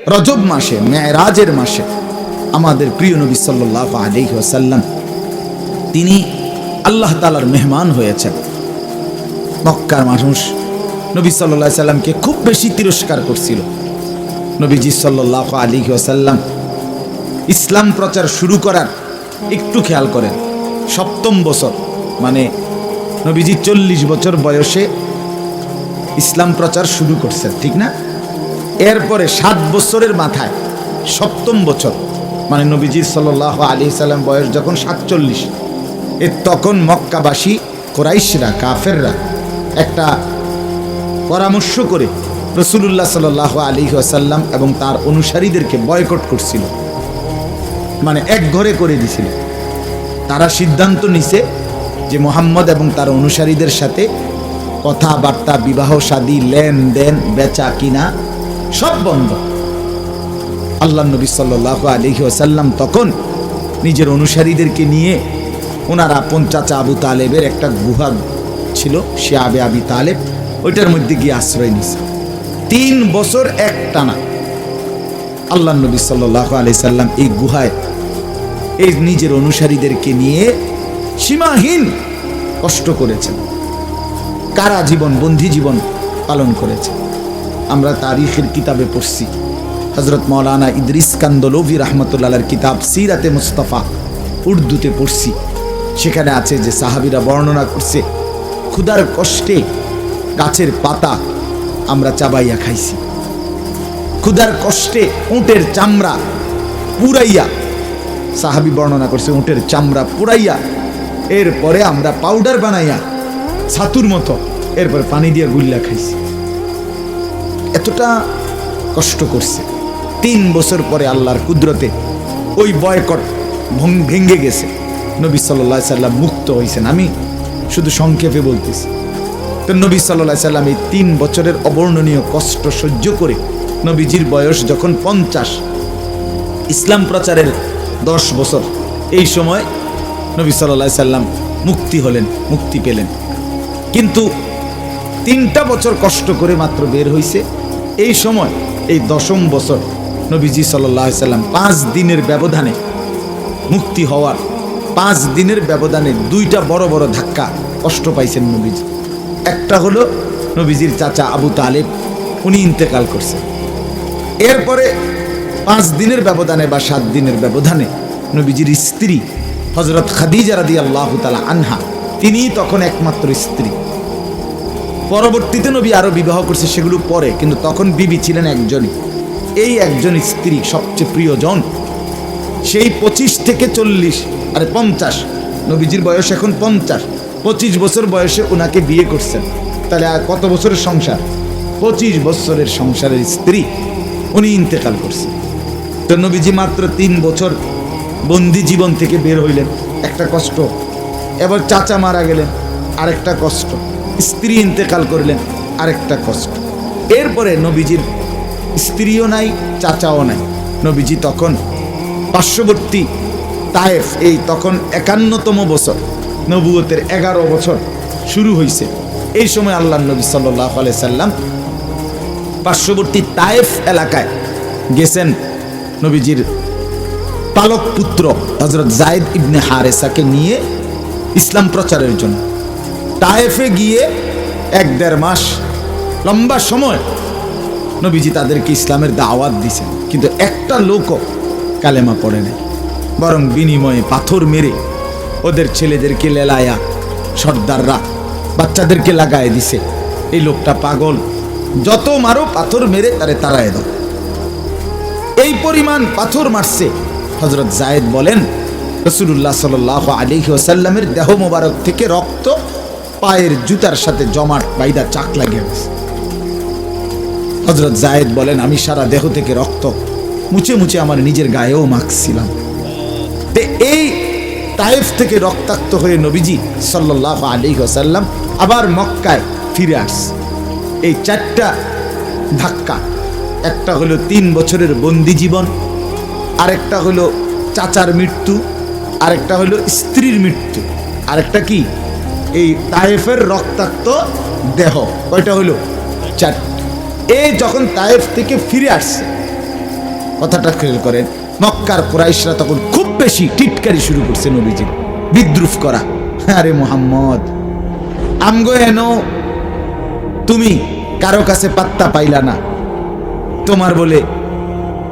রজব মাসে, মেরাজের মাসে আমাদের প্রিয় নবী সাল্লাল্লাহু আলাইহি ওয়াসাল্লাম তিনি আল্লাহ তাআলার মেহমান হয়েছেন। মক্কার মানুষ নবী সাল্লাল্লাহু আলাইহি ওয়াসাল্লামকে খুব বেশি তিরস্কার করছিল। নবীজি সাল্লাল্লাহু আলাইহি ওয়াসাল্লাম ইসলাম প্রচার শুরু করার, একটু খেয়াল করেন, ৭ম বছর, মানে নবীজি ৪০ বছর বয়সে ইসলাম প্রচার শুরু করছেন, ঠিক না? এরপরে ৭ বছরের মাথায় ৭ম বছর, মানে নবীজি সাল্লাল্লাহু আলাইহি সাল্লাম বয়স যখন ৪৭, তখন মক্কাবাসী কুরাইশরা, কাফেররা একটা পরামর্শ করে রাসূলুল্লাহ সাল্লাল্লাহু আলাইহি ওয়াসাল্লাম এবং তার অনুসারীদেরকে বয়কট করছিল, মানে এক ঘরে করে দিছিল। তারা সিদ্ধান্ত নিছে যে মুহাম্মদ এবং তার অনুসারীদের সাথে কথাবার্তা, বিবাহ শাদী, লেনদেন, বেচা কিনা সব বন্ধ। আল্লাহ নবী সাল্লাল্লাহু আলাইহি ওয়াসাল্লাম তখন নিজের অনুসারীদেরকে নিয়ে ওনার আপন চাচা আবু তালেবের একটা গুহা ছিল, শিয়াবে আবি তালেব, ওইটার মধ্যে গিয়ে আশ্রয় নিছে। ৩ বছর একটানা আল্লাহ নবী সাল্লাল্লাহু আলাইহি সাল্লাম এই গুহায় এই নিজের অনুসারীদেরকে নিয়ে সীমাহীন কষ্ট করেছেন, কারা জীবন, বন্দী জীবন পালন করেছে। আমরা তারিখের কিতাবে পড়ছি, হযরত মাওলানা ইদ্রিস কান্দলভি রাহমাতুল্লাহর কিতাব সিরাতে মুস্তাফা উর্দুতে পড়ছি। সেখানে আছে যে সাহাবীরা বর্ণনা করছে ক্ষুধার কষ্টে গাছের পাতা আমরা চাবাইয়া খাইছি, ক্ষুধার কষ্টে উটের চামড়া পুরাইয়া, সাহাবী বর্ণনা করছে উটের চামড়া পুরাইয়া এরপরে আমরা পাউডার বানাইয়া ছাতুর মতো এরপরে পানি দিয়ে গুল্লা খাইছি। এতটা কষ্ট করছে। ৩ বছর পরে আল্লাহর কুদরতে ওই বয়কট ভেঙে গেছে, নবী সাল্লাল্লাহু আলাইহি সাল্লাম মুক্ত হয়েছেন। আমি শুধু সংক্ষেপে বলতেছি। তো নবী সাল্লাল্লাহু আলাইহি সাল্লাম এই ৩ বছরের অবর্ণনীয় কষ্ট সহ্য করে নবীজির বয়স যখন ৫০, ইসলাম প্রচারের ১০ বছর, এই সময় নবী সাল্লাল্লাহু আলাইহি সাল্লাম মুক্তি হলেন, মুক্তি পেলেন। কিন্তু ৩টা বছর কষ্ট করে মাত্র বের হইছে। এই সময় এই ১০ম বছর নবীজি সাল্লাল্লাহু আলাইহি সাল্লাম ৫ দিনের ব্যবধানে মুক্তি হওয়ার ৫ দিনের ব্যবধানে ২টা বড় বড় ধাক্কা কষ্ট পাইছেন নবীজি। একটা হলো নবীজির চাচা আবু তালেব, উনি ইন্তেকাল করছেন। এরপরে ৫ দিনের ব্যবধানে বা ৭ দিনের ব্যবধানে নবীজির স্ত্রী হযরত খাদিজা রাদিয়াল্লাহু তাআলা আনহা, তিনি তখন একমাত্র স্ত্রী। পরবর্তীতে নবী আরো বিবাহ করছে, সেগুলো পরে, কিন্তু তখন বিবি ছিলেন একজনই। এই একজন স্ত্রী সবচেয়ে প্রিয়জন। সেই ২৫ থেকে ৪০, আরে ৫০, নবীজির বয়স এখন ৫০, ২৫ বছর বয়সে ওনাকে বিয়ে করছেন। তাহলে আর কত বছরের সংসার? ২৫ বছরের সংসারের স্ত্রী, উনি ইন্তেকাল করছেন। তো নবীজি মাত্র ৩ বছর বন্দি জীবন থেকে বের হইলেন, একটা কষ্ট। এবার চাচা মারা গেলেন, আরেকটা কষ্ট। স্ত্রী ইন্তেকাল করলেন, আরেকটা কষ্ট। এরপরে নবীজির স্ত্রীও নাই, চাচাও নাই। নবীজি তখন পার্শ্ববর্তী তায়েফ, এই তখন ৫১তম বছর, নবুয়তের ১১ বছর শুরু হয়েছে। এই সময় আল্লাহ নবী সাল্লাল্লাহু আলাইহি সাল্লাম পার্শ্ববর্তী তায়েফ এলাকায় গেছেন নবীজির পালক পুত্র হযরত যায়েদ ইবনে হারেসাকে নিয়ে ইসলাম প্রচারের জন্য। তায়েফে গিয়ে ১-১.৫ মাস লম্বা সময় নবীজি তাদেরকে ইসলামের দাওয়াত দিয়েছেন, কিন্তু একটা লোকও কালেমা পড়ে নাই, বরং বিনিময়ে পাথর মেরে ওদের ছেলেদেরকে লেলায়া, সর্দাররা বাচ্চাদেরকে লাগায় দিছে। এই লোকটা পাগল, যত মারো পাথর মেরে তারে তাড়ায় দাও। এই পরিমাণ পাথর মারছে। হযরত যায়েদ বলেন রাসূলুল্লাহ সাল্লাল্লাহু আলাইহি ওয়াসাল্লামের দেহ মোবারক থেকে রক্ত পায়ের জুতার সাথে জমাট বাইদা চাক লাগিয়ে গেছে। হযরত যায়েদ বলেন আমি সারা দেহ থেকে রক্ত মুছে মুছে আমার নিজের গায়েও মাখছিলাম। এই তায়েফ থেকে রক্তাক্ত হয়ে নবীজি সাল্লাল্লাহু আলাইহি ওয়াসাল্লাম আবার মক্কায় ফিরে আসছে। এই 4টা ধাক্কা, একটা হলো 3 বছরের বন্দি জীবন, আরেকটা হলো চাচার মৃত্যু, আরেকটা হলো স্ত্রীর মৃত্যু, আরেকটা কি এই তায়েফের রক্তাক্ত দেহ। কয়টা হলো? 4। এই যখন তায়েফ থেকে ফিরে আসছে কথাটা খেয়াল করেন, মক্কার কুরাইশরা তখন খুব বেশি টিটকারি শুরু করছে নবীজি, বিদ্রুপ করা। আরে মুহাম্মদ, আমগো এনো তুমি কারো কাছে পাত্তা পাইলা না, তোমার বলে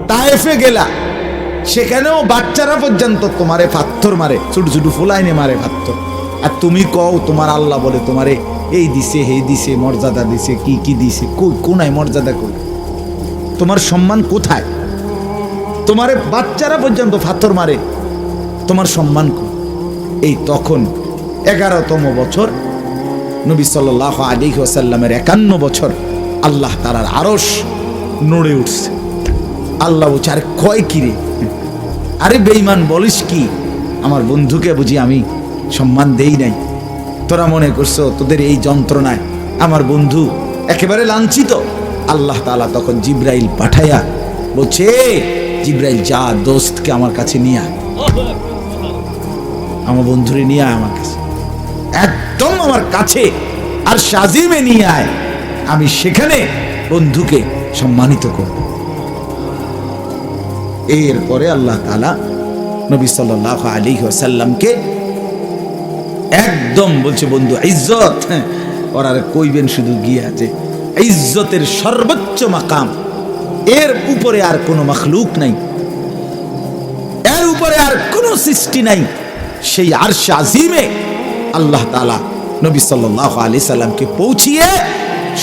তায়েফে গেলা, সেখানেও বাচ্চারা পর্যন্ত তোমারে পাথর মারে, ছোট ছোট ফুলাইনে মারে পাথর, আর তুমি কও তোমার আল্লাহ বলে তোমারে এই দিছে হে দিছে, মর্যাদা দিছে, কি কি দিছে, কোনায় মর্যাদা কই, তোমার সম্মান কোথায়? তোমারে বাচ্চারা পর্যন্ত পাথর মারে, তোমার সম্মান কই? এই তখন 11তম বছর নবী সাল্লাল্লাহু আলাইহি ওয়াসাল্লামের 51 বছর, আল্লাহ তাআলার আরশ নড়ে উঠছে। আল্লাহ বলছে, আরে কয় কি রে, আরে বেঈমান বলিস কি, আমার বন্ধুকে বুঝি আমি সম্মান দেই নাই? তোরা মনে করছো তোদের এই যন্ত্রণায় আমার বন্ধু একেবারে লাঞ্ছিত? আল্লাহ তাআলা তখন জিবরাইল পাঠাইয়া বলছে, জিবরাইল যা দোস্তকে আমার কাছে নিয়ে আয়, আমার বন্ধুরে নিয়ে আয় আমার কাছে, একদম আমার কাছে, আর শাজিমে নিয়ে আয়, আমি সেখানে বন্ধুকে সম্মানিত করব। এরপরে আল্লাহ তাআলা নবী সাল্লাল্লাহু আলাইহি ওয়াসাল্লামকে একদম বলছে, বন্ধু ইজ্জত, ওরা কইবেন শুধু গিয়া যে ইজ্জতের সর্বোচ্চ মাকাম, এর উপরে আর কোনো মাখলুক নাই, এর উপরে আর কোনো সৃষ্টি নাই, সেই আরশে আজিমে আল্লাহ তাআলা নবী সাল্লাল্লাহু আলাইহি সাল্লামকে পৌঁছিয়ে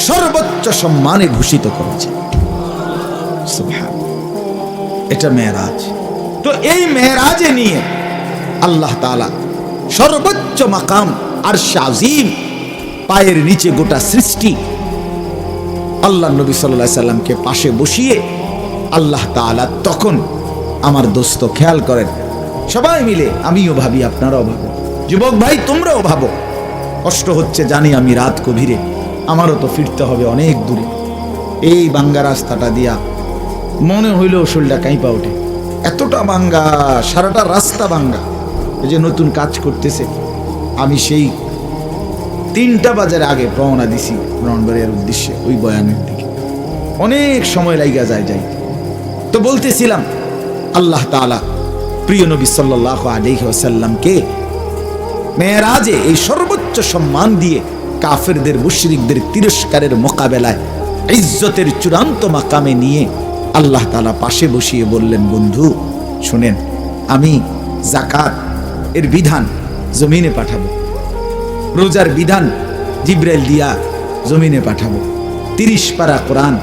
সর্বোচ্চ সম্মানে ভূষিত করেছে। সুবহান, এটা মেরাজ। তো এই মেরাজে নিয়ে আল্লাহ তাআলা সর্বোচ্চ মাকাম আরশে আজিম, পায়ের নিচে গোটা সৃষ্টি, আল্লাহ নবী সাল্লাল্লাহু আলাইহি সাল্লামকে পাশে বসিয়ে আল্লাহ তাআলা তখন, আমার দোস্ত খেয়াল করেন, সবাই মিলে, আমিও ভাবি আপনারাও ভাবো, যুবক ভাই তোমরাও ভাবো, কষ্ট হচ্ছে জানি আমি, রাত গভীরে, আমারও তো ফিরতে হবে অনেক দূরে, এই বাঙ্গা রাস্তাটা দিয়া মনে হইলেও শরীরটা কাঁপা ওঠে, এতটা বাঙ্গা, সারাটা রাস্তা বাঙ্গা। এই যে নতুন কাজ করতেছে, আমি সেই 3টা বাজার আগে রওনা দিছি ব্রাহ্মণবাড়িয়ার উদ্দেশ্যে, ওই বয়ানের দিকে, অনেক সময় লাইগা যায় যাই। তো বলতেছিলাম, আল্লাহ তাআলা প্রিয় নবী সাল্লাল্লাহু আলাইহি ওয়াসাল্লামকে মেরাজে এই সর্বোচ্চ সম্মান দিয়ে কাফেরদের, মুশরিকদের তিরস্কারের মোকাবেলায় ইজ্জতের চূড়ান্ত মাকামে নিয়ে আল্লাহ তাআলা পাশে বসিয়ে বললেন, বন্ধু শুনেন, আমি যাকাত এর বিধান জমিনে পাঠাবো, রোজার বিধান জিবরাইল দিয়া জমিনে পাঠাবো, 30 পারা কোরআন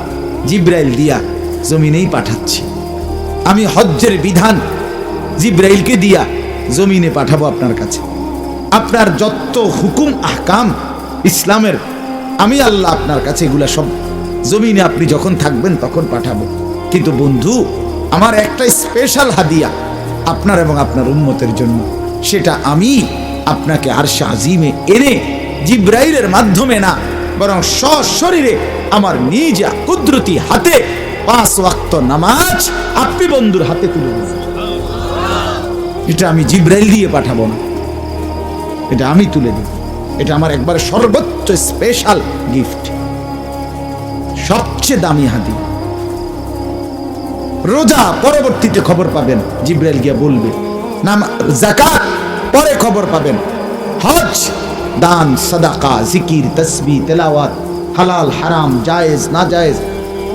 জিবরাইল দিয়া জমিনেই পাঠাচ্ছি, আমি হজ্জের বিধান জিবরাইলকে দিয়া জমিনে পাঠাবো আপনার কাছে, আপনার যত হুকুম আহকাম ইসলামের, আমি আল্লাহ আপনার কাছে এগুলা সব জমিনে আপনি যখন থাকবেন তখন পাঠাবো। কিন্তু বন্ধু, আমার একটা স্পেশাল হাদিয়া আপনার এবং আপনার উম্মতের জন্য, সেটা আমি আপনাকে আরশে আজিমে এনে জিবরাইলের মাধ্যমে না, বরং সশরীরে আমার নিজ কুদরতি হাতে 5 ওয়াক্ত নামাজ আপনি বন্ধুর হাতে তুলে দেবেন। এটা আমি জিবরাইল দিয়ে পাঠাবো না, এটা আমি তুলে দেব, এটা আমার একবার সর্বোচ্চ স্পেশাল গিফট, সবচেয়ে দামি হাদিয়া। রোজা পরবর্তীতে খবর পাবেন, জিবরাইল গিয়া বলবে, যাকাত পরে খবর পাবেন, হজ, দান, সাদাকা, জিকির, তাসবিহ, তেলাওয়াত, হালাল হারাম, জায়েজ না জায়েজ,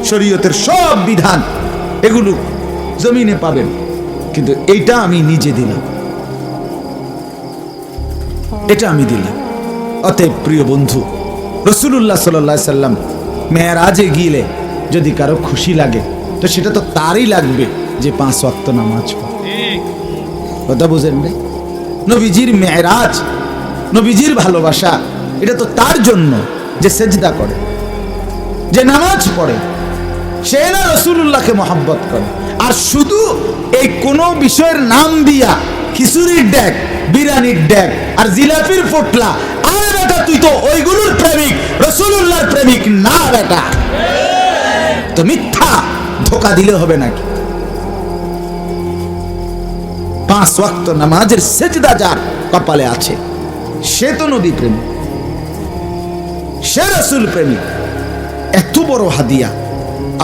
শরীয়তের সব বিধান, এগুলো জমিনে পাবেন। কিন্তু এইটা আমি নিজে দিলাম, এটা আমি দিলাম। অতএব প্রিয় বন্ধু, রাসূলুল্লাহ সাল্লাল্লাহু আলাইহি সাল্লাম মেরাজে গিয়ে যদি কারো খুশি লাগে, তো সেটা তো তারই লাগবে যে 5 ওয়াক্ত নামাজ পড়ে। কথা বুঝেন ভাই? নবীজির মেরাজ, নবীজির ভালোবাসা, এটা তো তার জন্য যে সেজদা করে, যে নামাজ পড়ে, সে না রাসূলুল্লাহকে মহব্বত করে। আর শুধু এই কোন বিষয়ের নাম দিয়া খিচুড়ির ডেক, বিরিয়ানির ডেক আর জিলাপির পোটলা, আর বেটা তুই তো ওইগুলোর প্রেমিক, রাসূলুল্লাহর প্রেমিক না বেটা, তো মিথ্যা ধোকা দিলে হবে নাকি? 5 ওয়াক্ত নামাজের সেজদা যার কপালে আছে, সে তো নবী প্রেমিক, সে রাসূল প্রেমিক। এত বড় হাদিয়া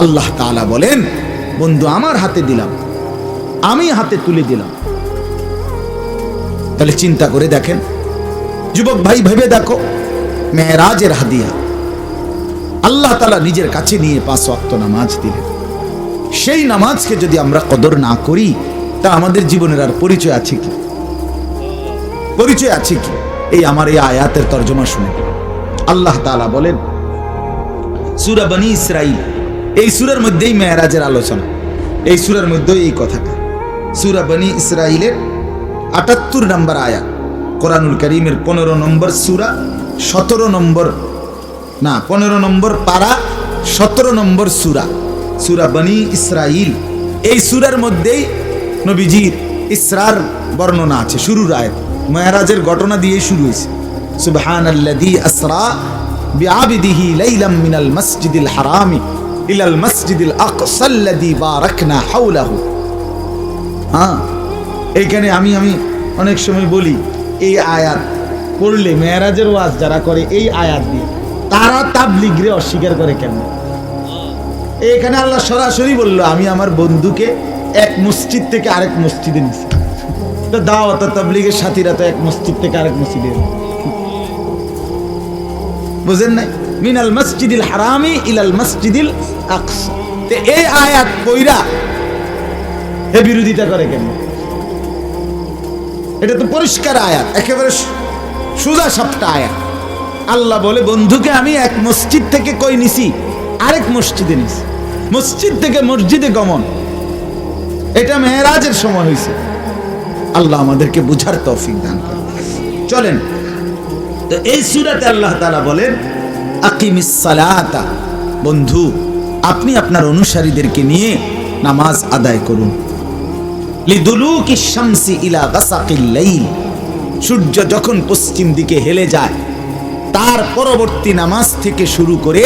আল্লাহ তাআলা বলেন, বন্ধু আমার হাতে দিলাম, আমি হাতে তুলে দিলাম। তাহলে চিন্তা করে দেখেন যুবক ভাই, ভেবে দেখো, মেরাজের হাদিয়া আল্লাহ তাআলা নিজের কাছে নিয়ে 5 ওয়াক্ত নামাজ দিলেন। সেই নামাজকে যদি আমরা কদর না করি, তা আমাদের জীবনের আর পরিচয় আছে কি? পরিচয় আছে কি? এই আমার এই আয়াতের তর্জমা শুনে আল্লাহ তাআলা বলেন সূরা বনী ইসরাঈল, এই সূরার মধ্যেই মেরাজের আলোচনা, এই সূরার মধ্যেই এই কথাটা। সূরা বনী ইসরাঈলের 78 নম্বর আয়াত, কোরআনুল কারীমের 15 নম্বর সূরা, 17 নম্বর না 15 নম্বর পারা, 17 নম্বর সূরা, সূরা বনী ইসরাঈল। এই সূরার মধ্যেই নবীজির ইসরার বর্ণনা আছে। শুরুর আয়াত মেরাজের ঘটনা দিয়ে শুরু হয়েছে। সুবহানাল্লাযী আসরা বিআবদিহি লাইলাম মিনাল মাসজিদিল হারামি ইলাল মাসজিদিল আকসাল্লাযী বারাকনা হাওলাহু। এইখানে আমি অনেক সময় বলি, এই আয়াত পড়লে মেরাজের ওয়াজ যারা করে এই আয়াত দিয়ে, তারা তাবলীগরে অস্বীকার করে কেন? এখানে আল্লাহ সরাসরি বলল, আমি আমার বন্ধুকে এক মসজিদ থেকে আরেক মসজিদে নিছি। তো দাওয়াত তাবলীগের সাথীরা তো এক মসজিদ থেকে আরেক মসজিদে, বুঝেন নাই? মিনাল মসজিদিল হারামি ইলাল মসজিদিল আকসা। তে এই আয়াত কইরা হে বিরোধিতা করে কেন? এটা তো পরিষ্কার আয়াত, একেবারে সোজা সাপটা আয়াত। আল্লাহ বলে, বন্ধুকে আমি এক মসজিদ থেকে কই নিছি আরেক মসজিদে নিছি। মসজিদ থেকে মসজিদে গমন, এটা মেরাজের সময় হয়েছে। আল্লাহ আমাদেরকে বুঝার তৌফিক দান করেন। চলেন, তো এই সূরাতে আল্লাহ তাআলা বলেন আকিমিস সালাতা, বন্ধু আপনি আপনার অনুসারীদেরকে নিয়ে নামাজ আদায় করুন। লিদুলুকিশ শামসি ইলা গাসাকিল লাইল, সূর্য যখন পশ্চিম দিকে হেলে যায় তার পরবর্তী নামাজ থেকে শুরু করে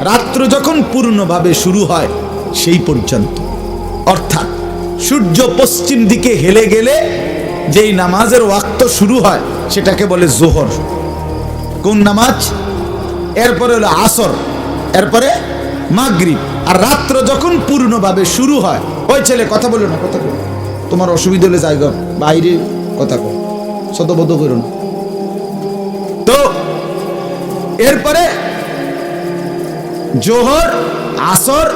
রাত্র যখন পূর্ণভাবে শুরু হয় সেই পর্যন্ত। অর্থাৎ সূর্য পশ্চিম দিকে হেলে গেলে যেই নামাজের ওয়াক্ত শুরু হয় সেটাকে বলে জোহর। কোন নামাজ? এরপরে হলো আসর, এরপরে মাগরিব। আর রাত্র যখন পূর্ণভাবে শুরু হয়, ওই ছেলে কথা বলো না, কথা বলো, তোমার অসুবিধা হলে জায়গা বাইরে কথা কো, শতবদ্ধ করো না। তো এরপরে জোহর, আসর,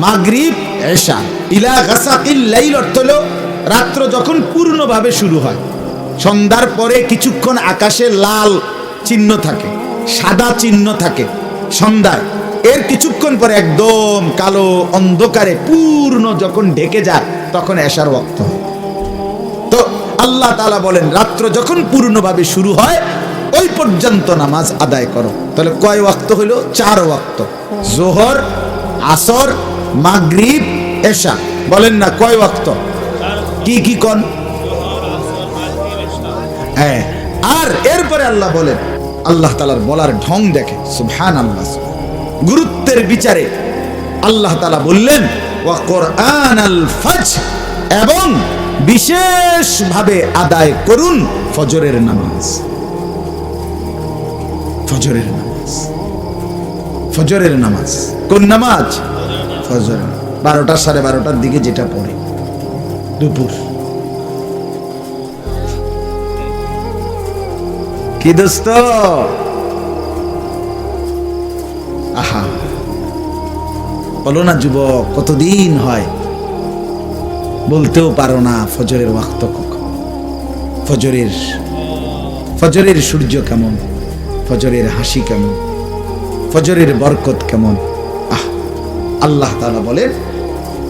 মাগরিব, এশা। ইলা গাসাকিল লাইল অর্থ হলো রাত্র যখন পূর্ণভাবে শুরু হয়। সন্ধ্যার পরে কিছুক্ষণ আকাশে লাল চিহ্ন থাকে, সাদা চিহ্ন থাকে সন্ধ্যায়। এর কিছুক্ষণ পরে একদম কালো অন্ধকারে পূর্ণ যখন ঢেকে যায় তখন এশার ওয়াক্ত হয়। তো আল্লাহ তাআলা বলেন রাত্র যখন পূর্ণভাবে শুরু হয় ওই পর্যন্ত নামাজ আদায় করো। তাহলে কয় ওয়াক্ত হইল? 4 ওয়াক্ত, জোহর, আসর, মাগরিব, এশা। বলেন না কয় ওয়াক্ত? কি কি কোন? হ্যাঁ। আর এরপরে আল্লাহ বলেন, আল্লাহ তাআলার বলার ঢং দেখে, সুবহানাল্লাহ, গুরুত্বের বিচারে আল্লাহ তাআলা বললেন ওয়া কুরআনাল ফজর, এবং বিশেষভাবে আদায় করুন ফজরের নামাজ। ফজরের নামাজ, ফজরের নামাজ। কোন নামাজ? ফজর। 12টা 12:30টার দিকে যেটা পড়ে দুপুর। কি দোস্ত? আহা, বলো না যুবক, কতদিন হয় বলতেও পারো না ফজরের ওয়াক্ত কখন, ফজরের সূর্য কেমন, ফজরের হাসি কেমন, ফজরের বরকত কেমন। আল্লাহ তাআলা বলেন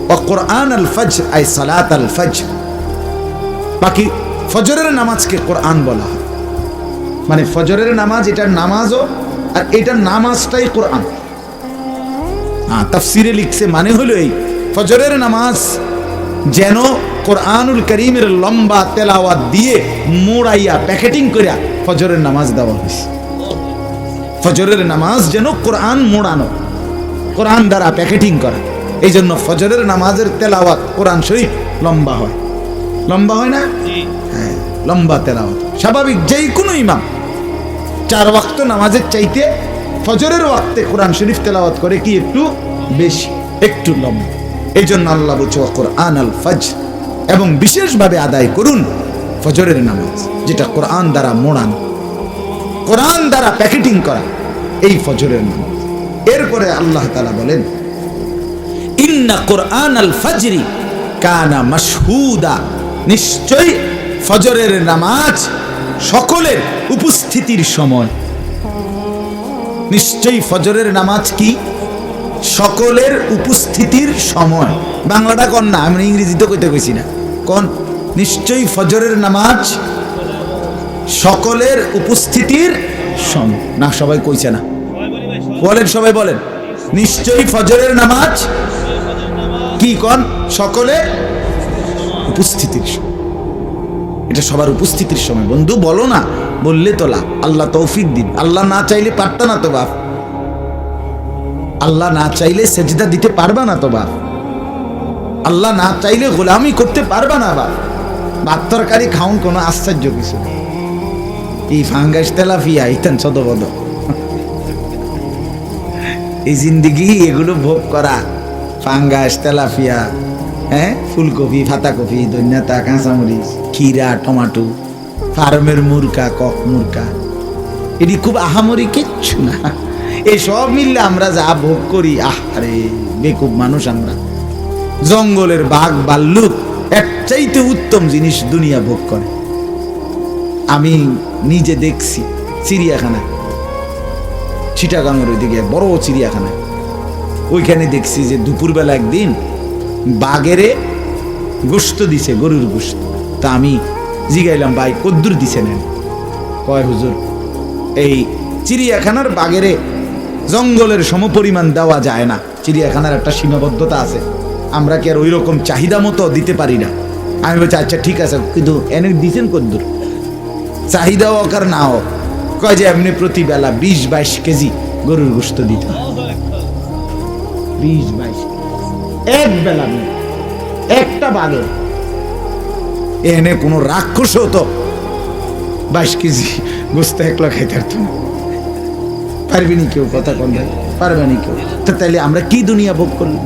ওয়া কুরআনাল ফজর, আই সালাতাল ফজর। বাকি ফজরের নামাজকে কোরআন বলা হয়, মানে ফজরের নামাজ এটার নামাজও, আর এটার নামাজটাই কোরআন। তাফসিরে লিখছে মানে হলো এই, ফজরের নামাজ যেন কোরআনুল কারীমের লম্বা তেলাওয়াত দিয়ে মোড়াইয়া প্যাকেটিং করিয়া ফজরের নামাজ দেওয়া হয়েছে। ফজরের নামাজ যেন কোরআন মোড়ানো, কোরআন দ্বারা প্যাকেটিং করা। এই জন্য ফজরের নামাজের তেলাওয়াত কোরআন শরীফ লম্বা হয়। লম্বা হয় না? হ্যাঁ, লম্বা তেলাওয়াত। স্বাভাবিক যেই কোনো ইমাম 4 ওয়াক্ত নামাজের চাইতে ফজরের ওয়াক্তে কোরআন শরীফ তেলাওয়াত করে কি একটু বেশি, একটু লম্বা। এই জন্য আল্লাহ বলছে কোরআন আল ফজর, এবং বিশেষভাবে আদায় করুন ফজরের নামাজ, যেটা কোরআন দ্বারা মোড়ান, কোরআন দ্বারা প্যাকেটিং করা, এই ফজরের নামাজ। এরপরে আল্লাহ তাআলা বলেন ইন্না কোরআন আল ফজরি কানা মাশহুদা, নিশ্চয়ই ফজরের নামাজ সকলের উপস্থিতির সময়। নিশ্চয়ই ফজরের নামাজ কি? সকলের উপস্থিতির সময়। বাংলাটা কোন না, আমি ইংরেজিতে কইতে কইছি না, কোন? নিশ্চয়ই ফজরের নামাজ সকলের উপস্থিতির সময়। না সবাই কইছে না, বলেন, সবাই বলেন। নিশ্চয়ই ফজরের নামাজ কি? কোন? সকলের উপস্থিতির সময়। এটা সবার উপস্থিতির সময়। বন্ধু বলো না, বললে তোলা, আল্লাহ তৌফিক দিন। আল্লাহ না চাইলে পারত না তো বাপ, আল্লাহ না চাইলে সেজদা দিতে পারবা না তো বাপ, আল্লাহ না চাইলে গোলামি করতে পারবা না বাপ। ভাত তরকারি খাউন কোনো আশ্চর্য কিছু না। এই ফাঙ্গাস তেলাফিয়া ইতান সদবদ, এই জিন্দিগি এগুলো ভোগ করা, ফাঙ্গাস তেলাফিয়া, হ্যাঁ, ফুলকপি, পাতাকপি, ধনিয়া, কাঁচামরিচ, খিরা, টমাটো, ফার্মের মুরগা, কক মুরগা, এটি খুব আহামরি কিচ্ছু না। এই সব মিললে আমরা যা ভোগ করি, আরে বেকুব মানুষ আমরা। জঙ্গলের বাঘ ভাল্লুক এর চাইতে উত্তম জিনিস দুনিয়া ভোগ করে। আমি নিজে দেখছি চিড়িয়াখানা, চিটাগাঙের ওইদিকে বড় চিড়িয়াখানা, ওইখানে দেখছি যে দুপুরবেলা একদিন বাঘেরে গোশত দিছে, গরুর গোশত। তা আমি জিগাইলাম, ভাই কদ্দুর দিছে নেন? কয় হুজুর, এই চিড়িয়াখানার বাঘেরে জঙ্গলের সমপরিমাণ দেওয়া যায় না, চিড়িয়াখানার একটা সীমাবদ্ধতা আছে, আমরা কি আর ওই রকম চাহিদা মতো দিতে পারি না। আমি বলছি আচ্ছা ঠিক আছে, কিন্তু এনে দিচ্ছেন কদ্দুর? চাহিদা হোক আর না হোক, কয় যে এমনি প্রতি বেলা 20-22 কেজি গরুর গোশত দিতে হয়। 20-22 এক বেলা, একটা বাঘের। এনে কোনো রাক্ষস হতো 22 কেজি গোস্ত একলা খাইতে পারত না। পারবেনি কেউ, কথা কন ভাই, পারবেনি কেউ। তো তাইলে আমরা কি দুনিয়া ভোগ করলাম?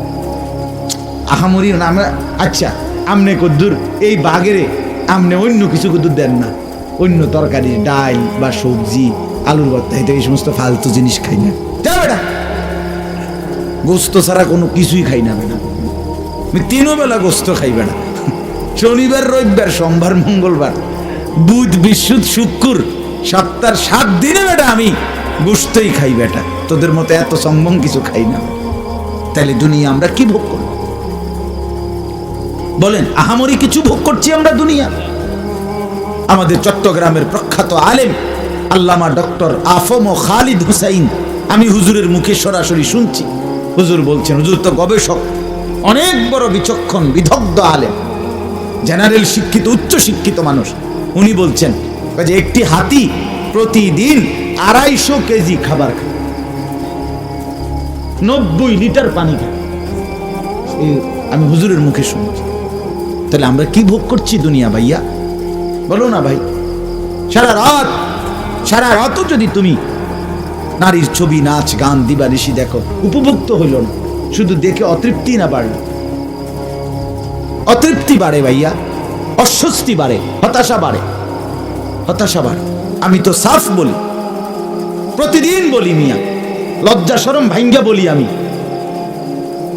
আহামরি না আমরা। আচ্ছা আমনে কদ্দুর এই বাঘেরে আমনে অন্য কিছু কদ্দুর দেন না, অন্য তরকারি, ডাল বা সবজি, আলুর ভর্তা, এই সমস্ত ফালতু জিনিস খাই না। যা বেটা, গোস্ত ছাড়া কোনো কিছুই খাই না বেটা। আমি 3 বেলা গোস্ত খাই বেটা, শনিবার, রবিবার, সোমবার, মঙ্গলবার, বুধ, বৃহস্পতি, শুক্র, সপ্তাহের 7 দিনে বেটা আমি গোস্তই খাই বেটা। তোদের মতো এত সম্ভব কিছু খাই না। তাহলে দুনিয়া আমরা কি ভোগ করব? বলেন, আহামরি কিছু ভোগ করছি আমরা দুনিয়া? আমাদের চট্টগ্রামের প্রখ্যাত আলেম আল্লামা ডক্টর আফম ও খালিদ হুসাইন, আমি হুজুরের মুখে সরাসরি শুনছি, হুজুর বলছেন, হুজুর তো গবেষক, অনেক বড় বিচক্ষণ বিদগ্ধ আলেম, জেনারেল শিক্ষিত, উচ্চ শিক্ষিত মানুষ। উনি বলছেন যে একটি হাতি প্রতিদিন 250 কেজি খাবার খায়, 90 লিটার পানি খায়। আমি হুজুরের মুখে শুনছি। তাহলে আমরা কি ভোগ করছি দুনিয়া ভাইয়া? বলো না ভাই। সারা রাত যদি তুমি নারীর ছবি, নাচ, গান, দিবানিশি দেখো, উপভোক্ত হইল না, শুধু দেখে অতৃপ্তি না বাড়লো? অতৃপ্তি বাড়ে ভাইয়া, অস্বস্তি বাড়ে, হতাশা বাড়ে, হতাশা বাড়ে। আমি তো সাফ বলি, প্রতিদিন বলি মিয়া, লজ্জা শরম ভাঙ্গা বলি আমি।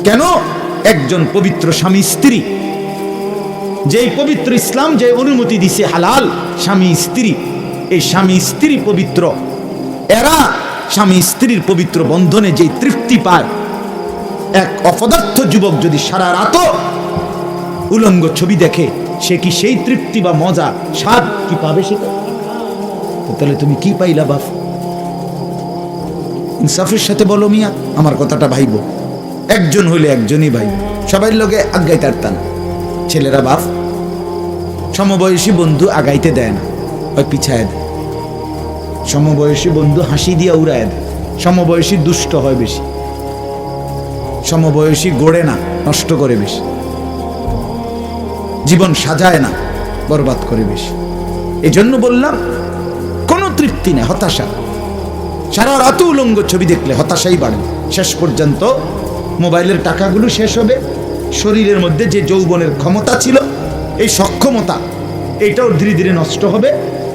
কেন? একজন পবিত্র স্বামী স্ত্রী, যেই পবিত্র ইসলাম যে অনুমতি দিছে হালাল স্বামী স্ত্রী, এই স্বামী স্ত্রী পবিত্র, এরা স্বামী স্ত্রীর পবিত্র বন্ধনে যেই তৃপ্তি পায়, এক অপদার্থ যুবক যদি সারা রাত উলঙ্গ ছবি দেখে, সে কি সেই তৃপ্তি বা মজা, স্বাদ কি পাবে সেটা? তাহলে তুমি কি পাইলা বাপ? ইনসাফের সাথে বলো মিয়া, আমার কথাটা ভাইব। একজন হইলে একজনই ভাই, সবাই লোকে আগাইতে পারতাম। ছেলেরা বাপ সমবয়সী বন্ধু আগাইতে দেয় না, ওই পিছায় দেয়। সমবয়সী বন্ধু হাসি দিয়া উড়ায় দেয়। সমবয়সী দুষ্ট হয় বেশি, সমবয়সী গড়ে না, নষ্ট করে বেশি, জীবন সাজায় না, বরবাদ করে বেশি। এই জন্য বললাম, কোনো তৃপ্তি নেই, হতাশা। সারা রাত উলঙ্গ ছবি দেখলে হতাশাই বাড়ে। শেষ পর্যন্ত মোবাইলের টাকাগুলো শেষ হবে, শরীরের মধ্যে যে যৌবনের ক্ষমতা ছিল, এই সক্ষমতা, এটাও ধীরে ধীরে নষ্ট হবে,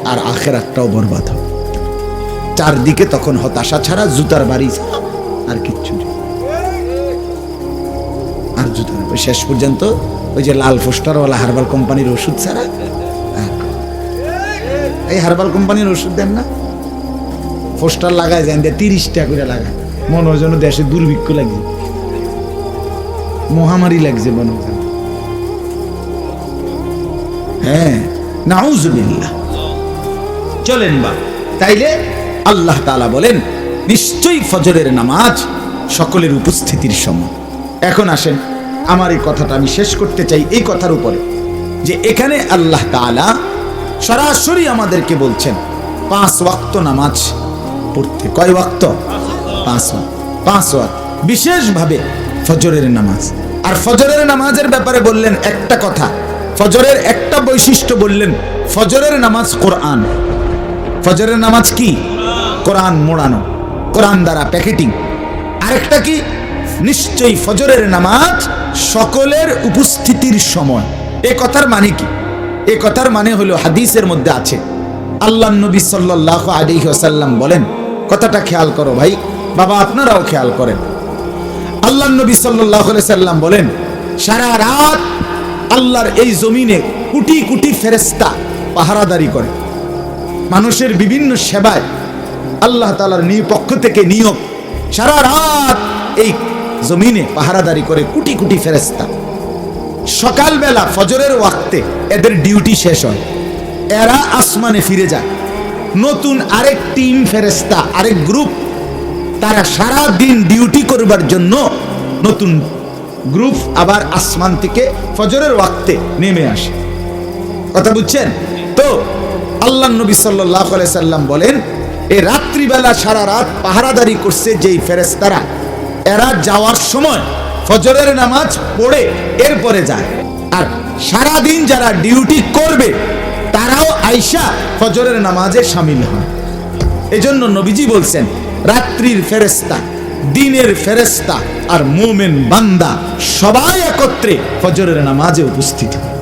আর আখিরাতটাও বরবাদ হবে। চারদিকে তখন হতাশা ছাড়া জুতার বাড়ি ছাড়া আর কিচ্ছু নেই। আর জুতার শেষ পর্যন্ত ওই যে লাল পোস্টারওয়ালা হার্বাল কোম্পানির ওষুধ ছাড়া, এই হার্বাল কোম্পানির ওষুধ দেন না, পোস্টার লাগায় যান, 30 টাকা করে লাগায়, মনে হয় যেন দেশে দুর্ভিক্ষ লাগছে, মহামারী লাগছে মনে হয়। হ্যাঁ, নাউজুবিল্লাহ। চলেন বা তাইলে আল্লাহ তাআলা বলেন নিশ্চয়ই ফজরের নামাজ সকলের উপস্থিতির সময়। এখন আসেন, আমার এই কথাটা আমি শেষ করতে চাই এই কথার উপরে, যে এখানে আল্লাহ তাআলা সরাসরি আমাদেরকে বলছেন 5 ওয়াক্ত নামাজ পড়তে। কয় ওয়াক্ত? 5 ওয়াক্ত। 5 ওয়াক্ত, বিশেষভাবে ফজরের নামাজ। আর ফজরের নামাজের ব্যাপারে বললেন একটা কথা, ফজরের একটা বৈশিষ্ট্য বললেন, ফজরের নামাজ কোরআন। ফজরের নামাজ কি? কোরআন মোড়ানো, কোরআন দ্বারা প্যাকেটিং। আরেকটা কি? নিশ্চয়ই ফজরের নামাজ সকলের উপস্থিতির সময়। এ কথার মানে কি? এ কথার মানে হলো হাদিসের মধ্যে আছে, আল্লাহর নবী সাল্লাল্লাহু আলাইহি ওয়াসাল্লাম বলেন, কথাটা খেয়াল করো ভাই, বাবা আপনারাও খেয়াল করেন। আল্লাহর নবী সাল্লাল্লাহু আলাইহি ওয়াসাল্লাম বলেন, সারা রাত আল্লাহর এই জমিনে কোটি কোটি ফেরেশতা পাহারাদারি করে, মানুষের বিভিন্ন সেবায় আল্লাহ তাআলার পক্ষ থেকে নিয়োগ, সারা রাত এই জমিনে পাহারাদারি করে কোটি কোটি ফেরেশতা। সকালবেলা ফজরের ওয়াক্তে এদের ডিউটি শেষ হয়, এরা আসমানে ফিরে যায়, নতুন আরেক টিম ফেরেশতা, আরেক গ্রুপ, তারা সারা দিন ডিউটি করবার জন্য নতুন গ্রুপ আবার আসমান থেকে ফজরের ওয়াক্তে নেমে আসে। কথা বুঝছেন তো? আল্লাহর নবী সাল্লাল্লাহু আলাইহি সাল্লাম বলেন, এই রাত্রিবেলা সারা রাত পাহারাদারি করছে যেই ফেরেশতারা, এরা যাওয়ার সময় ফজরের নামাজ পড়ে এরপরে যায়। আর সারা দিন যারা ডিউটি করবে তারাও আইসা ফজরের নামাজে শামিল হয়। এজন্য নবীজি বলছেন, রাত্রির ফেরেশতা, দিনের ফেরেশতা আর মুমিন বান্দা সবাই একত্রে ফজরের নামাজে উপস্থিত হয়।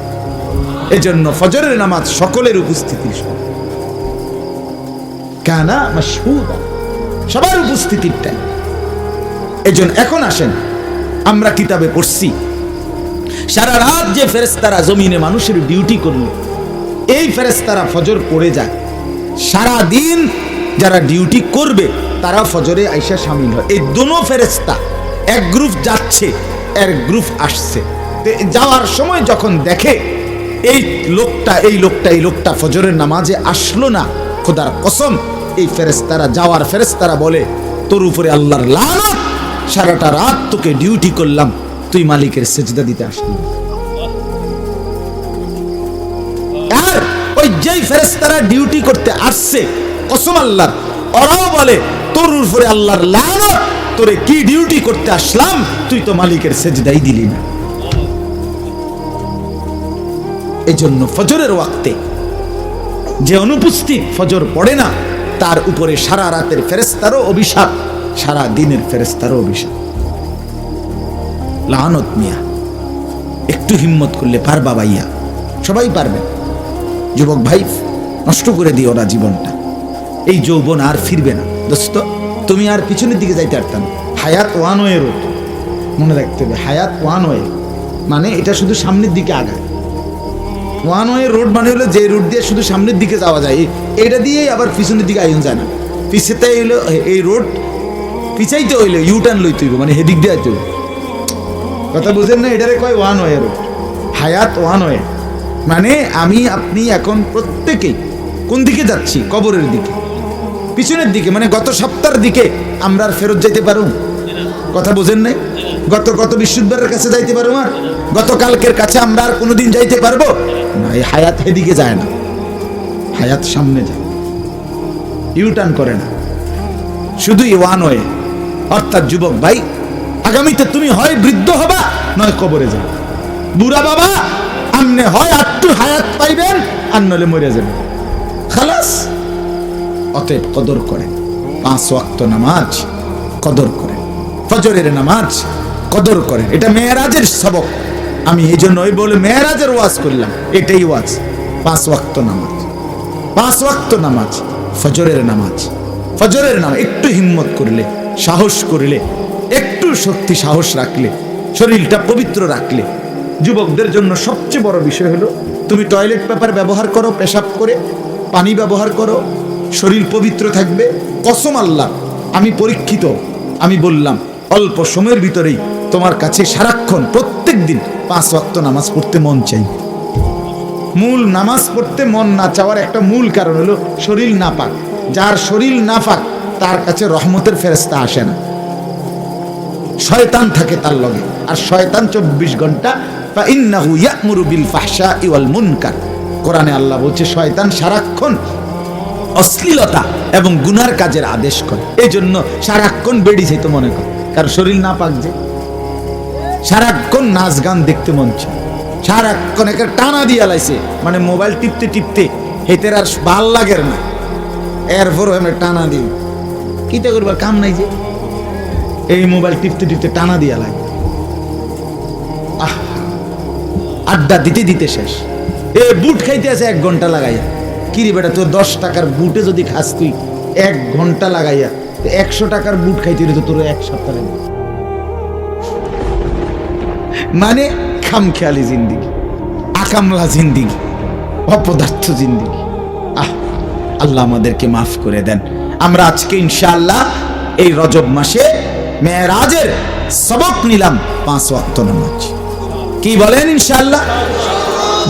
এজন্য ফজরের নামাজ সকলের উপস্থিতির সময়, কানা মাশহুদা, সবার উপস্থিতির টাইম। এজন্য এখন আসেন, আমরা কিতাবে পড়ছি সারা রাত যে ফেরেশতারা জমিনে মানুষের ডিউটি করল, এই ফেরেশতারা ফজর পড়ে যায়। সারা দিন যারা ডিউটি করবে তারা ফজরে আইসা শামিল হয়। এই দুনো ফেরেশতা, এক গ্রুপ যাচ্ছে, এক গ্রুপ আসছে। যাওয়ার সময় যখন দেখে এই লোকটা ফজরের নামাজে আসলো না, খোদার কসম, এই ফেরেশতারা, যাওয়ার ফেরেশতারা বলে, তোর উপরে আল্লাহর লানত, সারাটা রাত তোকে ডিউটি করলাম, তুই মালিকের সেজদা দিতে আসলি। আর ওই যেই ফেরেশতারা ডিউটি করতে আসছে, কসম আল্লাহর, ওরাও বলে, তোর উপরে আল্লাহর লানত, তোরে কি ডিউটি করতে আসলাম, তুই তো মালিকের সেজদাই দিলি না। এজন্য ফজরের ওয়াক্তে যে অনুপস্থিত, ফজর পড়ে না, তার উপরে সারা রাতের ফেরেশতারও অভিশাপ, সারা দিনের ফেরেশতারও অভিশাপ। লানত মিয়া, একটু হিম্মত করলে পারবা ভাইয়া, সবাই পারবে। যুবক ভাই, নষ্ট করে দিও না জীবনটা, এই যৌবন আর ফিরবে না দোস্ত। তুমি আর পিছনের দিকে যাইতে পারতাম। হায়াত ওয়ান ওয়ে রোড, মনে রাখতে হবে, হায়াত ওয়ান ওয়ে মানে এটা শুধু সামনের দিকে আগায়। ওয়ান ওয়ে রোড মানে হলো যে রোড দিয়ে শুধু সামনের দিকে যাওয়া যায়, এটা দিয়েই আবার পিছনের দিকে আইন যায় না। পিছেতে হইলো এই রোড, পিছাইতে হইলে ইউটার্ন লইতে হইব, মানে হেদিক দিয়ে আইতে হইব। কথা বুঝেন না? এটারে কয় ওয়ান ওয়ে রোড, হায়াত ওয়ান ওয়ে। মানে আমি আপনি এখন প্রত্যেকেই কোন দিকে যাচ্ছি? কবরের দিকে, পিছনের দিকে, মানে গত সপ্তাহের দিকে আমরা আর ফেরত যাইতে পারো? কথা বোঝেন নাই? গত বৃহস্পতিবারের কাছে যাইতে পারো? আর গতকালকের কাছে আমরা আর কোনোদিন যাইতে পারবো না। এই হায়াত এদিকে যায় না, হায়াত সামনে যায়, ইউটার্ন করে না, শুধুই ওয়ান ওয়ে। অর্থাৎ যুবক ভাই, আগামীতে তুমি হয় বৃদ্ধ হবা, নয় কবরে যাবে। বুড়া বাবা, আমনে হয় আটটু হায়াত পাইবেন, আর নলে মরে যাবেন, খালাস। অতএব কদর করেন, 5 ওয়াক্ত নামাজ কদর করেন। ফজরের নামাজ কদর করেন। এটা মেরাজের সবক। আমি এই জন্যই বলে মেরাজের ওয়াজ করলাম, এটাই ওয়াজ। 5 ওয়াক্ত নামাজ, 5 ওয়াক্ত নামাজ, ফজরের নামাজ, ফজরের নামাজ একটু হিম্মত করলে, সাহস করলে, একটু শক্তি সাহস রাখলে, শরীরটা পবিত্র রাখলে। যুবকদের জন্য সবচেয়ে বড় বিষয় হলো তুমি টয়লেট পেপার ব্যবহার করো, পেশাব করে পানি ব্যবহার করো, শরীর পবিত্র থাকবে। কসম আল্লাহ, আমি পরীক্ষিত, আমি বললাম অল্প সময়ের ভিতরেই তোমার কাছে সারাক্ষণ প্রত্যেক দিন 5 ওয়াক্ত নামাজ পড়তে মন চাই। মূল নামাজ পড়তে মন না চাওয়ার একটা মূল কারণ হলো শরীর নাপাক। যার শরীর নাপাক তার কাছে রহমতের ফেরেশতা আসে না, শয়তান থাকে তার লগে। আর শয়তান 24 ঘন্টা ফাইন্নাহু ইয়া'মুরু বিল ফাহশাই ওয়াল মুনকার। কোরআনে আল্লাহ বলছে শয়তান সারাক্ষণ অশ্লীলতা এবং গুনার কাজের আদেশ করে। এই জন্য সারাক্ষণ বেড়ি যেত মনে করে, কারণ শরীর নাপাক যে। সারাক্ষণ নাচ গান দেখতে মন চায়, সারাক্ষণ একটা টানা দিয়া লাইছে, মানে মোবাইল টিপতে টিপতে হেতের আর ভাল লাগের না, এরপরও আমি টানা দিই। কিতে করবার কাম নাই যে, এই মোবাইল টিপতে টিপতে টানা দিয়া লাগে। আড্ডা দিতে দিতে শেষ। এ বুট খাইতে আছে 1 ঘন্টা লাগাইয়া। কিরে বেটা, তোর 10 টাকার বুটে যদি খাস তুই 1 ঘন্টা লাগাইয়া, 100 টাকার বুট খাইতে হলে তো তোর 1 সপ্তাহ লাগবে। মানে খামখেয়ালি জিন্দিগি, আকামলা জিন্দিগি, অপদার্থ জিন্দিগি। আল্লাহ আমাদেরকে মাফ করে দেন। আমরা আজকে ইনশাআল্লাহ এই রজব মাসে মেরাজের সবক নিলাম, 5 ওয়াক্ত নামাজ। কি বলেন ইনশাআল্লাহ?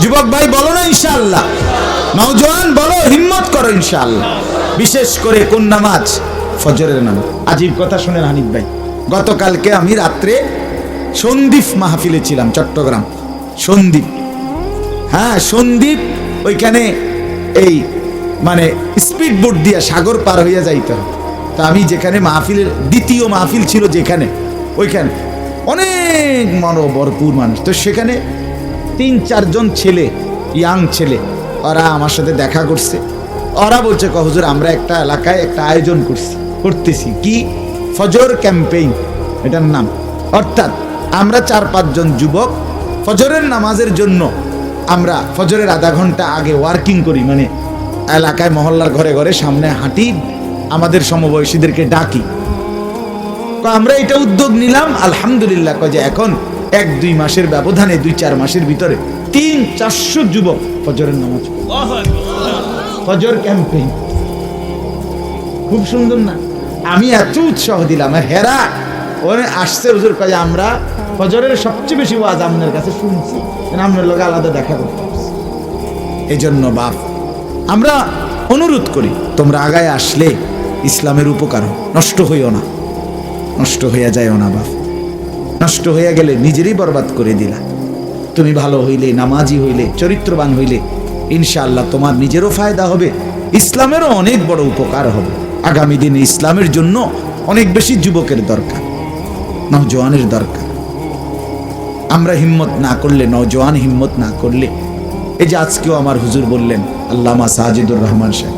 যুবক ভাই বলো না ইনশাআল্লাহ? নওজোয়ান বলো, হিম্মত করো ইনশাআল্লাহ। বিশেষ করে কোন নামাজ? ফজরের নামাজ। আজীব কথা শুনেন হানিফ ভাই, গতকালকে আমি রাত্রে সন্দ্বীপ মাহফিলে ছিলাম, চট্টগ্রাম সন্দ্বীপ। হ্যাঁ সন্দ্বীপ, ওইখানে এই মানে স্পিড বোট দিয়ে সাগর পার হইয়া যাইতে হবে। তা আমি যেখানে মাহফিলের দ্বিতীয় মাহফিল ছিল যেখানে, ওইখানে অনেক ভরপুর মানুষ। তো সেখানে 3-4 জন ছেলে, ইয়াং ছেলে, ওরা আমার সাথে দেখা করছে। ওরা বলছে হুজুর আমরা একটা এলাকায় একটা আয়োজন করতেছি, কি ফজর ক্যাম্পেইন এটার নাম। অর্থাৎ আমরা 4-5 জন যুবক ফজরের নামাজের জন্য আমরা ফজরের আধা ঘন্টা আগে ওয়ার্কিং করি, মানে এলাকায় মহল্লার ঘরে ঘরে সামনে হাঁটি, আমাদের সমবয়সীদেরকে ডাকি। আমরা এটা উদ্যোগ নিলাম আলহামদুলিল্লাহ, যে এখন 1-2 মাসের ব্যবধানে 2-4 মাসের ভিতরে 300-400 যুবক ফজরের নামাজ, ফজর ক্যাম্পেইন। খুব সুন্দর না? আমি এত উৎসাহ দিলাম, হেরা ওরে আসছে হুজুর, কয়ে আমরা ফজরের সবচেয়ে বেশি ওয়াজ আপনার কাছে শুনছি, আপনার লোক আলাদা দেখা করতে। এই জন্য বাপ আমরা অনুরোধ করি, তোমরা আগায় আসলে ইসলামের উপকার, নষ্ট হইও না, নষ্ট হইয়া যায়ও না বাপ। নষ্ট হইয়া গেলে নিজেরই বরবাদ করে দিলা। তুমি ভালো হইলে, নামাজি হইলে, চরিত্রবান হইলে ইনশাআল্লাহ তোমার নিজেরও ফায়দা হবে, ইসলামেরও অনেক বড় উপকার হবে। আগামী দিনে ইসলামের জন্য অনেক বেশি যুবকের দরকার, নওজোয়ানের দরকার। আমরা হিম্মত না করলে, নওজোয়ান হিম্মত না করলে, এই যে আজকেও আমার হুজুর বললেন আল্লামা সাজিদুর রহমান সাহেব,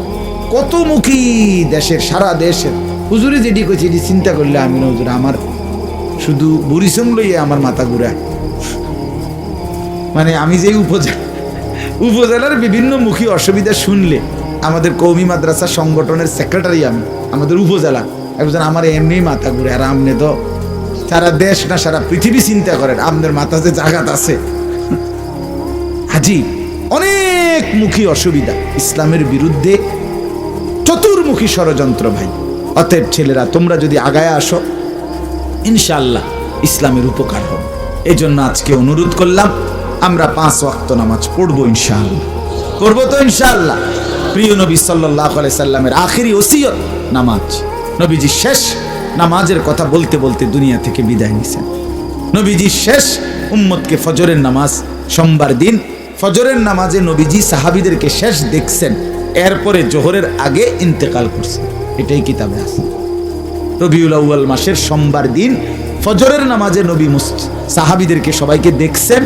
কত মুখী দেশের, সারা দেশের হুজুরে যেটি কইছে এটি চিন্তা করলে আমি হুজুর আমার শুধু বুড়িসং লইয়ে আমার মাথা ঘুরায়। মানে আমি যে উপজেলার বিভিন্ন মুখী অসুবিধা শুনলে, আমাদের কওমি মাদ্রাসা সংগঠনের সেক্রেটারি আমি, আমাদের উপজেলা একজন, আমার এমনি মাথা ঘুরে। আর আপনি তো সারা দেশ না সারা পৃথিবী চিন্তা করেন, আপনাদের মাথা যে জাগাত আছে। হাজি অনেক মুখী অসুবিধা, ইসলামের বিরুদ্ধে চতুর্মুখী ষড়যন্ত্র ভাই। অতএব ছেলেরা তোমরা যদি আগায় আসো ইনশাআল্লাহ ইসলামের উপকার হবে। এই জন্য আজকে অনুরোধ করলাম আমরা 5 ওয়াক্ত নামাজ পড়বো ইনশাআল্লাহ, করবো তো ইনশাআল্লাহ। প্রিয় নবী সাল্লাল্লাহু আলাইহি সাল্লামের আখেরি ওসিয়ত নামাজ। নবীজি শেষ নামাজের কথা বলতে বলতে দুনিয়া থেকে বিদায় নিছেন। নবীজি শেষ উম্মতকে ফজরের নামাজ, সোমবার দিন ফজরের নামাজে নবীজি সাহাবীদেরকে শেষ দেখছেন, এরপরে জোহরের আগে ইন্তেকাল করছেন। এটাই কিতাবে আছে। রবিউল আউয়াল মাসের সোমবার দিন ফজরের নামাজে নবী সাহাবীদেরকে সবাইকে দেখছেন,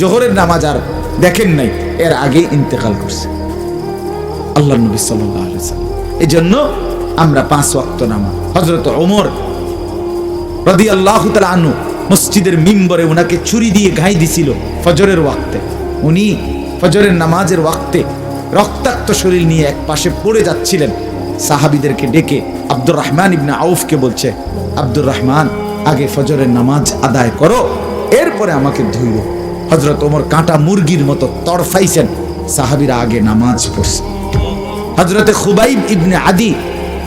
জোহরের নামাজ আর দেখেন নাই, এর আগে ইন্তেকাল করছেন আল্লাহর নবী সাল্লাল্লাহু আলাইহি ওয়াসাল্লাম। এই জন্য আমরা 5 ওয়াক্ত নামাজ, হযরত ওমর রাদিয়াল্লাহু তাআলা আনহু মসজিদের মিম্বরে ওনাকে ছুরি দিয়ে ঘাই দিছিল ফজরের ওয়াক্তে। উনি ফজরের নামাজের ওয়াক্তে রক্তাক্ত শরীর নিয়ে এক পাশে পড়ে যাচ্ছিলেন। সাহাবীদেরকে ডেকে আব্দুর রহমান ইবনে আউফকে বলছে, আব্দুর রহমান, আগে ফজরের নামাজ আদায় করো, এরপরে আমাকে ধুইও। হযরত ওমর কাঁটা মুরগির মতো তড়ফাইছেন, সাহাবীরা আগে নামাজ পড়ছে। হযরতে খুবাইব ইবনে আদি,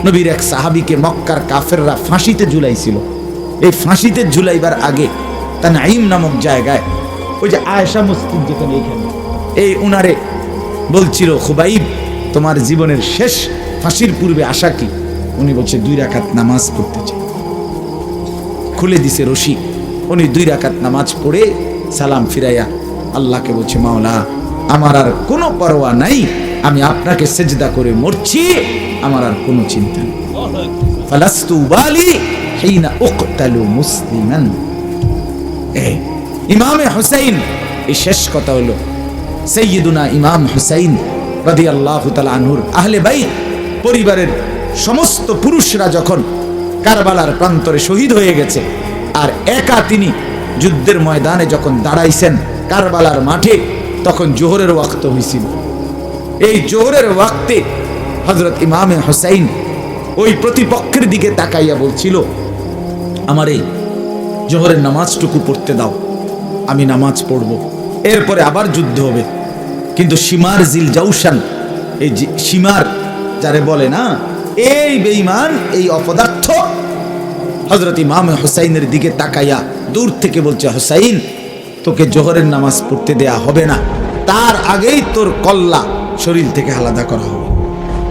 নবীর এক সাহাবীকে মক্কার কাফেররা ফাঁসিতে ঝুলাইছিল। এই ফাঁসিতে ঝুলাইবার আগে তানঈম নামক জায়গায়, ওই যে আয়েশা মসজিদ যেখানে, এইখানে এই উনারে বলছিল, খুবাইব, তোমার জীবনের শেষ ফাঁসির পূর্বে আশা কি? উনি বলছে 2 রাকাত নামাজ পড়তে চাই। খুলে দিছে রশি। উনি 2 রাকাত নামাজ পড়ে সালাম ফিরাইয়া আল্লাহকে বলছে, মাওলা, আমার আর কোনো পরোয়া নাই, আমি আপনাকে সেজদা করে মরছি, আমার আর কোনো চিন্তা নেই। ফালাস্তু বালি হিনা উকতালু মুসলিমান। ইমামে হুসাইন, এই শেষ কথা হলো সাইয়্যিদুনা ইমাম হুসাইন রাদিয়াল্লাহু তাআলা আনহুর আহলে বাইত পরিবারের সমস্ত পুরুষরা যখন কারবালার প্রান্তরে শহীদ হয়ে গেছে, আর একা তিনি যুদ্ধের ময়দানে যখন দাঁড়াইছেন কারবালার মাঠে, তখন জোহরের ওয়াক্ত হয়েছিল। এই জোহরের ওয়াক্তে হযরত ইমামে হুসাইন ওই প্রতিপক্ষের দিকে তাকাইয়া বলছিল, আমার এই জোহরের নামাজটুকু পড়তে দাও, আমি নামাজ পড়ব, এরপরে আবার যুদ্ধ হবে। কিন্তু শিমার জিল জাউশান, এই শিমার যারে বলে না, এই বেঈমান, এই অপদার্থ হযরত ইমামে হুসাইনের দিকে তাকাইয়া দূর থেকে বলছে, হুসাইন, তোকে জোহরের নামাজ পড়তে দেয়া হবে না, তার আগেই তোর কল্লা শরীর থেকে আলাদা করা হবে।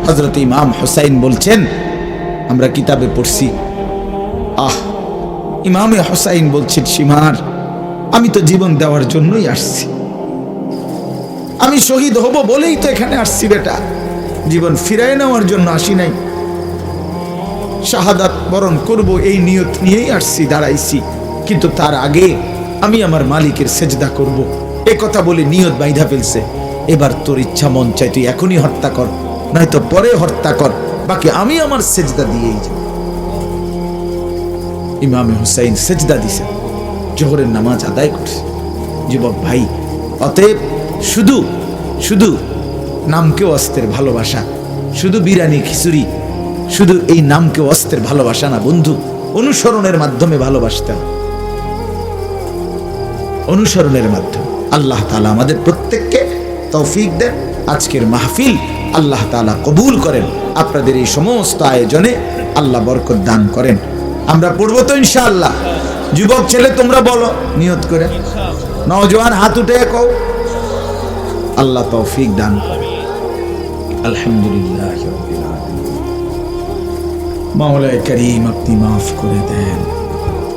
হযরত ইমাম হুসাইন বলছেন, আমরা কিতাবে পড়ছি, ইমামে হুসাইন বলছেন, সীমার, আমি তো জীবন দেওয়ার জন্যই আসছি, আমি শহীদ হব বলেই তো এখানে আসছি বেটা, জীবন ফিরায় নেওয়ার জন্য আসি নাই, শাহাদাত বরণ করব এই নিয়ত নিয়েই আসছি, দাঁড়াইছি, কিন্তু তার আগে আমি আমার মালিকের সেজদা করব, এ কথা বলে নিয়ত বাইধা ফেলছে। এবার তোর ইচ্ছা মন চাই তুই এখনই হত্যা কর, নয়তো পরে হত্যা কর, বাকি আমি আমার সেজদা দিয়েই যাব। ইমামে হুসাইন সেজদা দিছে, জোহরের নামাজ আদায় করছে। যুবক ভাই, অতএব শুধু শুধু নামকে অস্ত্রের ভালোবাসা, শুধু বিরিয়ানি খিচুড়ি, শুধু এই নামকে অস্ত্রের ভালোবাসা না বন্ধু, অনুসরণের মাধ্যমে ভালোবাসতে হবে, অনুসরণের মাধ্যমে। আল্লাহ তাআলা আমাদের প্রত্যেককে তৌফিক দেন। আজকের মাহফিল আল্লাহ তাআলা কবুল করেন, আপনাদের এই সমস্ত আয়োজনে আল্লাহ বরকত দান করেন। আমরা পড়বো তো ইনশাআল্লাহ। যুবক ছেলে তোমরা বলো নিয়ত করে, নওজোয়ান হাত উঠে কও, আল্লাহ তৌফিক দান করেন। আলহামদুলিল্লাহ রাব্বিল আলামিন। মাওলায়ে কারীম আপনি মাফ করে দেন,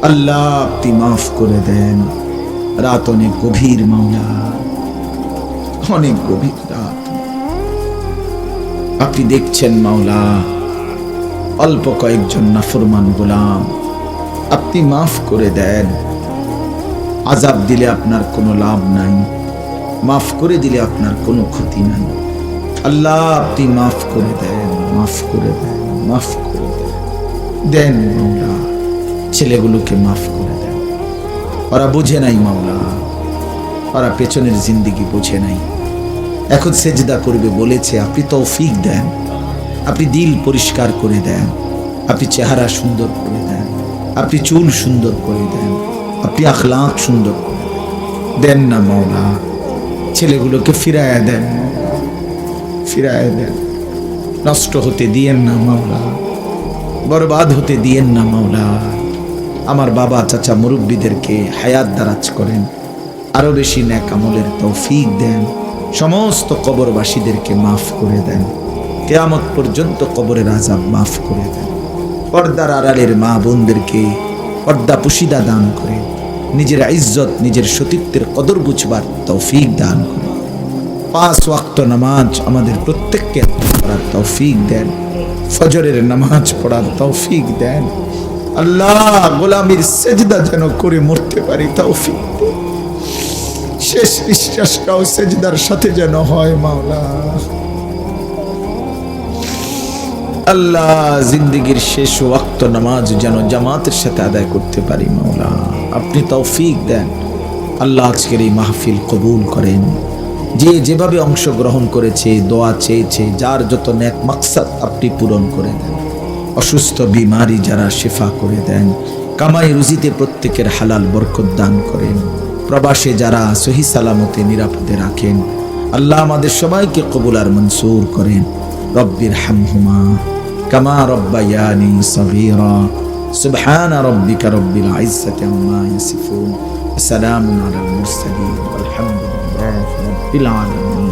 আল্লাহ আপনি মাফ করে দেন। রাত অনেক গভীর মাওলা, অনেক গভীর রাত, আপনি দেখছেন মাওলা, অল্প কয়েকজন নাফরমান গোলাম, আপনি মাফ করে দেন। আযাব দিলে আপনার কোনো লাভ নাই, মাফ করে দিলে আপনার কোনো ক্ষতি নাই। আল্লাহ আপনি মাফ করে দেন, মাফ করে দেন, মাফ করে দেন, দেন মাওলা, ছেলেগুলোকে মাফ করে দেন। ওরা বুঝে নাই মাওলা, ওরা পেছনের জিন্দেগি বুঝে নাই, এখন সেজদা করবে বলেছে, আপনি তৌফিক দেন, আপনি দিল পরিষ্কার করে দেন, আপনি চেহারা সুন্দর করে দেন, আপনি চুল সুন্দর করে দেন, আপনি আখলাক সুন্দর করে দেন না মাওলা। ছেলেগুলোকে ফিরায়া দেন, ফিরায়া দেন, নষ্ট হতে দিয়েন না মাওলা, বরবাদ হতে দিয়েন না মাওলা। আমার বাবা চাচা মুরব্বীদেরকে হায়াত দারাজ করেন, আরো বেশি নেক আমলের তৌফিক দেন। সমস্ত কবরবাসীদেরকে মাফ করে দেন, কিয়ামত পর্যন্ত কবরের আযাব মাফ করে দেন। পর্দার আড়ালের মা বোনদেরকে পর্দা পুশিদা দান করে, নিজের ইজ্জত নিজের সতীত্বের কদর বুঝবার তৌফিক দান করে। 5 ওয়াক্ত নামাজ আমাদের প্রত্যেককে পড়ার তৌফিক দেন, ফজরের নামাজ পড়ার তৌফিক দেন। আল্লাহ গোলামির সেজদা যেন করে মরতে পারি তৌফিক দেন, শেষ নিঃশ্বাসটাও সেজদার সাথে যেন হয় মাওলা। আল্লাহ জিন্দেগীর শেষ ওয়াক্ত নামাজ যেন জামাতের সাথে আদায় করতে পারি মাওলা। আপনি তৌফিক দেন। আল্লাহ আজকের এই মাহফিল কবুল করেন। যে যেভাবে অংশগ্রহণ করেছে, দোয়া চেয়েছে, যার যত নেক মাকসাদ আপনি পূরণ করে দেন। অসুস্থ বিমারি যারা শিফা করে দেন। কামাই রুজিতে প্রত্যেকের হালাল বরকত দান করেন। প্রবাসে যারা সহি সালামতে নিরাপদে রাখেন, আল্লাহ আমাদের সবাইকে কবুল আর মনসুর করেন। রব্বির হামহুমা কামা রব্বায়ানি সগীরা। সুবহান রাব্বিকা রব্বিল ইজ্জাতি আম্মা ইয়াসিফুন। সালামুন আলাল মুরসালিন ওয়ালহামদুলিল্লাহি রাব্বিল আলামিন।